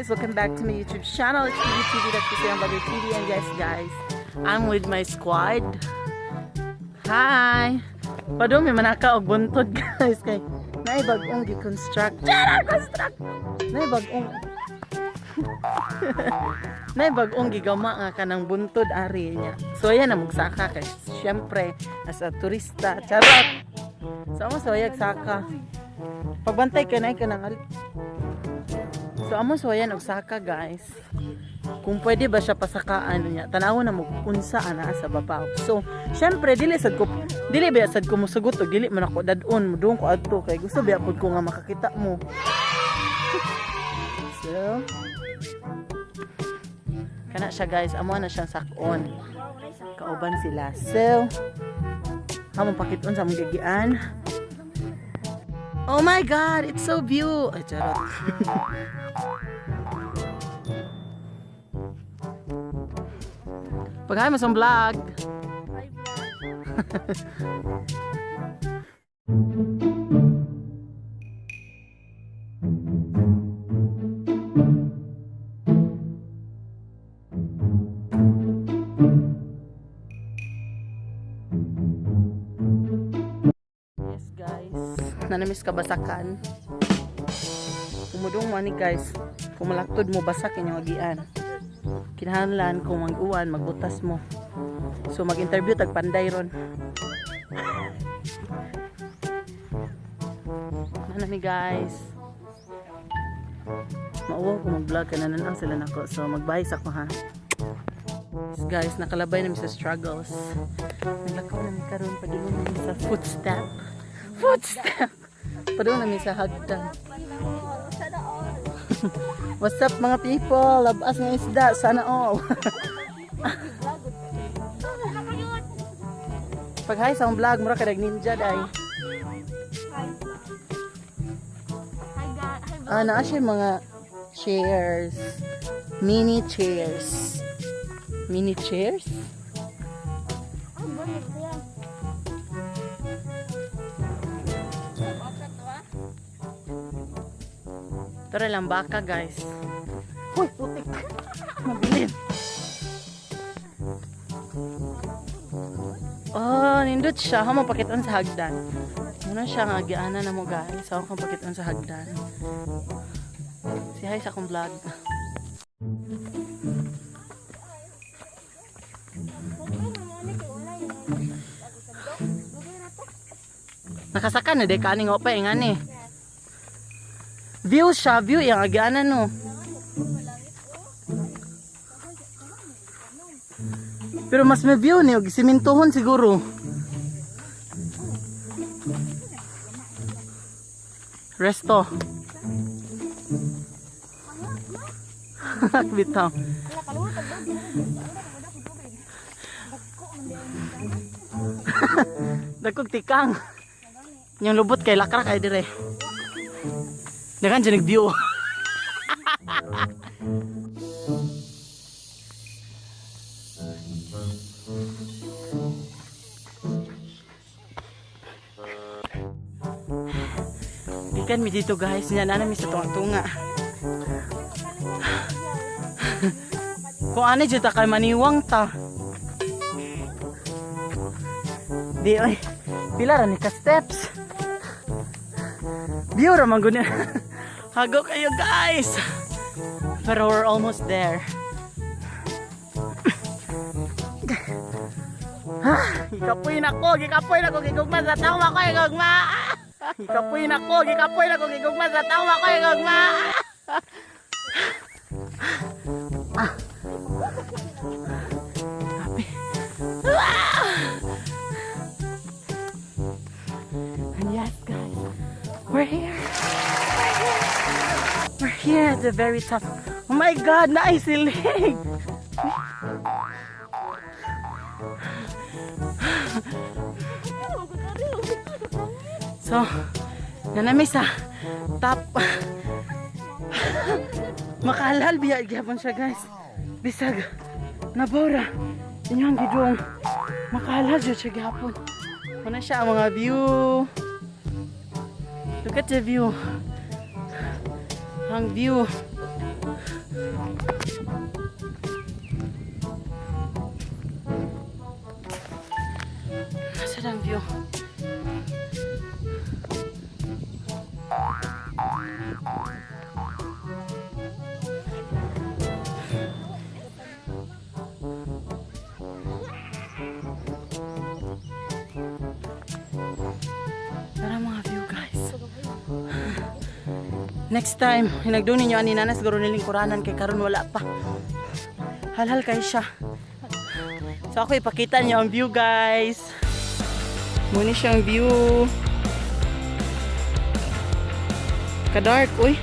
guys, welcome back to my YouTube channel. It's TV, that's BisayangVlogger TV. And yes guys, I'm with my squad. Hi! Padong may manaka og buntod guys. Kay naibag-ong gi-construct. Naibag-ong naibag-ong gigama nga kanang buntod ari niya. So ayan na magsaka kay syempre as a turista. Charot! So amo soyag saka. Pagbantay ka na kanang so amo soyan og saka guys. Kung pwede ba siya pasakaan niya. Tanaw na mo unsa ana sa babaw. So syempre dili ba sad ko mosugot og dili man ako dadon mudong ko adto kay gusto biya pud ko nga makakita mo. So kana siya guys, amo na siyang sakon. Kauban sila. So among pakiton sa among gagian. Oh my god, it's so beautiful. Ay, charot. Paghay mo sa vlog. Yes guys, nanamis kabasakan. Kumudong mo ni guys, kung malaktod mo basak inyong agian. Kinahanglan kung mag-uwan, magbutas mo. So mag-interview tagpanday ron. Nanami guys. Mauwaw ko mag-vlog ka na nanang sila nako. So mag-bye sa ko ha. Yes, guys, nakalabay namin sa struggles. Naglakaw namin karon padulong namin sa footstep. Padulong namin sa hagdan. What's up mga people? Labas ng isda. Sana all. Pag hi sa vlog, mura ka ninja day. Naa siya mga chairs. Mini chairs. Mini chairs? Tara lang baka guys. Uy, putik. Mabilin. Oh, nindot siya. Hamo pakiton sa hagdan. Muna siya nga giana na mo guys. Ako kang pakiton sa hagdan. Si hi sa akong vlog. Nakasakan na de kaning opay ngani. View siya, view yung agianan no. Pero mas may view niyo, simintuhon siguro. Resto. Bitaw. Dagkog tikang. Yung lubot kay lakra kay dire. Dagan dyan nag-view. Ikan mi dito guys. Nyanana mi sa tunga-tunga. Kung ano dyan ta kay maniwang ta. Di oy. Pila ra ni ka steps. View raman guna. Hago kayo guys. Pero we're almost there. Gikapoy na ko, gigugma sa tawa ko, gigugma. Gikapoy na ko, gigugma sa tawa ko, gigugma. And yes guys, we're here. We're here at the very top. Oh my god, naisilig! So, nanami sa top. Makalal biya gyapon siya guys. Bisag nabora. Inyong gidong makalal jud siya gyapon. Muna siya ang mga view. Look at the view. Ang view. Nasaan ang view? Tara mga view guys. Next time, hinagdo ninyo ani nana siguro niling kuranan kay karon wala pa. Halhal kay siya. So ako ipakita niyo ang view guys. Muna siyang view. Ka-dark, uy.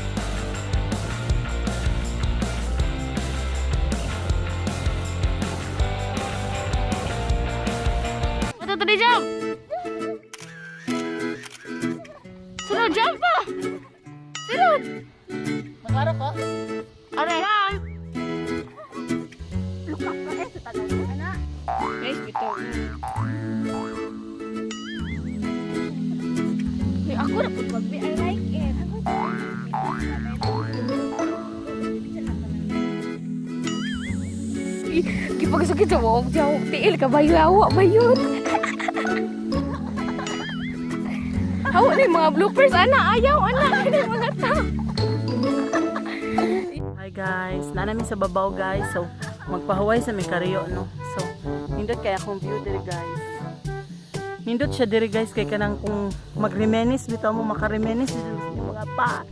Ito tadi jump. Sunod jump pa. Sunod. Maklaro ko? Aray. Luka ka sa tagal ko na. Guys, bito. Hey, ako na po magbi. I like it. Kipagsakit sa wawag jawab. Tiil ka bayo awa bayon. Hawa na yung mga bloopers. Ana, ayaw. Ana, ano yung mga tao. Hi guys, nanami sa babaw guys. So, magpahuway sa may kariyo, no? So, nindot kaya akong view diri guys. Nindot siya diri guys kay kanang kung magremenis bitaw mo makaremenis dito sa mga pas.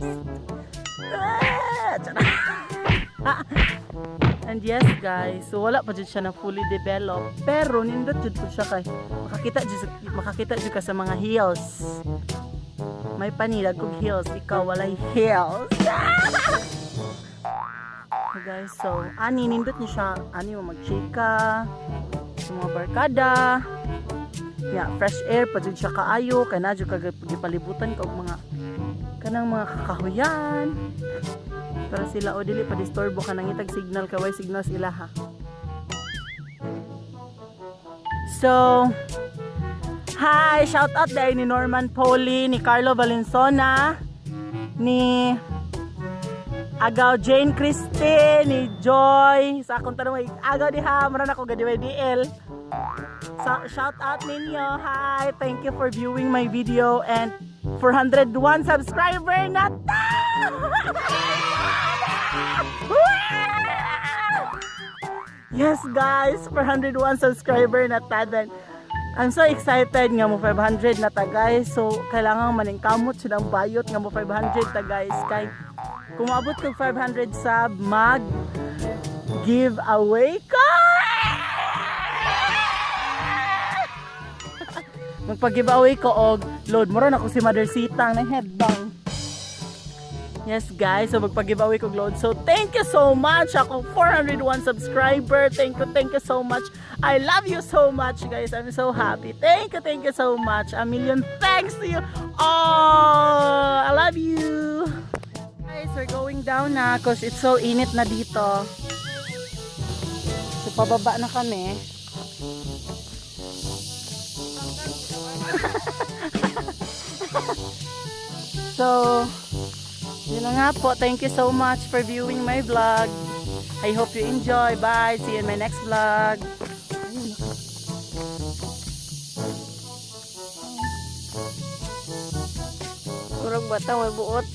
And yes guys, so wala pa jud siya na fully developed, pero nindot jud po siya kay makakita jud ka sa mga hills. May panilag kog hills, ikaw walay hills. Guys, so ani nindot niya siya, ani mo magchika sa mga barkada. Yeah, fresh air pa jud siya kaayo kay na jud gipalibutan kog mga kanang mga kakahuyan. Para sila o dili pa disturbo ka nang itag signal kaway signal sila ha. So, hi, shout out dahil ni Norman Poli, ni Carlo Valenzuela, ni Agaw Jane Christine, ni Joy. Sa akong tanong, agaw diha, maran ako gadiway DL. So, shout out ninyo. Hi, thank you for viewing my video and 401 subscriber na ta! Yes guys, 401 subscriber na ta. I'm so excited nga mo 500 na ta guys. So, kailangan maning kamot silang bayot nga mo 500 ta guys. Kay kung maabot ko 500 sub, mag giveaway ko! Magpag-giveaway ko og load mo ron ako si Mother Sitang ng headbang. Yes guys, so magpag-giveaway ko load. So thank you so much. Ako 401 subscriber. Thank you so much. I love you so much guys. I'm so happy. Thank you so much. A million thanks to you all. I love you. Guys, we're going down na because it's so init na dito. So pababa na kami. So, yun na nga po. Thank you so much for viewing my vlog. I hope you enjoy. Bye. See you in my next vlog. Kurang batang may buot.